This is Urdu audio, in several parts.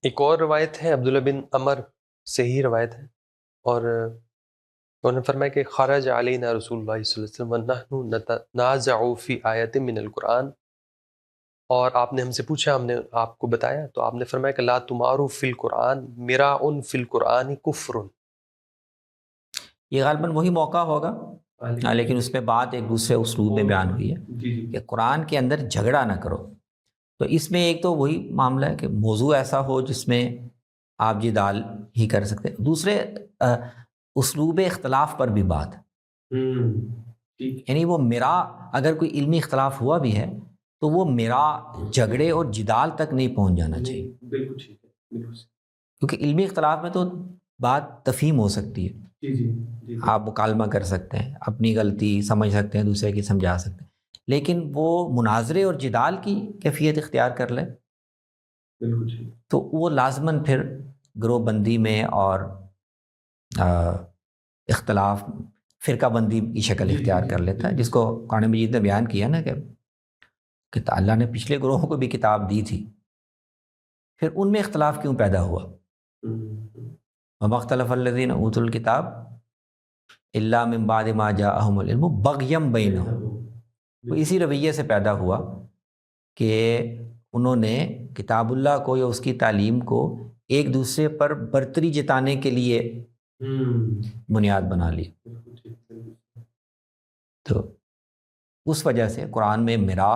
ایک اور روایت ہے عبداللہ بن عمر سے ہی روایت ہے، اور انہوں نے فرمایا کہ خرج علینا رسول اللہ صلی اللہ علیہ وسلم ونحن نتنازع فی آیت من القرآن، اور آپ نے ہم سے پوچھا، ہم نے آپ کو بتایا، تو آپ نے فرمایا کہ لا تمارو فی القرآن مراء فی القرآن کفر۔ یہ غالباً وہی موقع ہوگا، لیکن اس پہ بات ایک دوسرے اسلوب میں بیان ہوئی ہے کہ قرآن کے اندر جھگڑا نہ کرو۔ تو اس میں ایک تو وہی معاملہ ہے کہ موضوع ایسا ہو جس میں آپ جدال ہی کر سکتے ہیں، دوسرے اسلوب اختلاف پر بھی بات، یعنی وہ میرا اگر کوئی علمی اختلاف ہوا بھی ہے تو وہ میرا جھگڑے اور جدال تک نہیں پہنچ جانا چاہیے، بالکل ٹھیک ہے، کیونکہ علمی اختلاف میں تو بات تفہیم ہو سکتی ہے، آپ مکالمہ کر سکتے ہیں، اپنی غلطی سمجھ سکتے ہیں، دوسرے کی سمجھا سکتے ہیں، لیکن وہ مناظرے اور جدال کی کیفیت اختیار کر لیں تو وہ لازماً پھر گروہ بندی میں اور اختلاف فرقہ بندی کی شکل اختیار کر لیتا ہے، جس کو قرآن مجید نے بیان کیا نا کہ اللہ نے پچھلے گروہوں کو بھی کتاب دی تھی، پھر ان میں اختلاف کیوں پیدا ہوا؟ وَمَا اخْتَلَفَ الَّذِينَ أُوتُوا الْكِتَابَ إِلَّا مِن بَعْدِ مَا جَاءَهُمُ الْعِلْمُ بَغْيًا بَيْنَهُمْ۔ وہ اسی رویے سے پیدا ہوا کہ انہوں نے کتاب اللہ کو یا اس کی تعلیم کو ایک دوسرے پر برتری جتانے کے لیے بنیاد بنا لی، تو اس وجہ سے قرآن میں مرا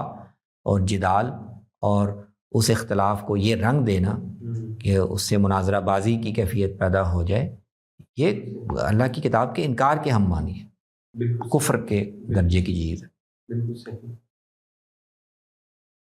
اور جدال اور اس اختلاف کو یہ رنگ دینا کہ اس سے مناظرہ بازی کی کیفیت پیدا ہو جائے، یہ اللہ کی کتاب کے انکار کے ہم مانی ہے، کفر کے درجے کی چیز ہے۔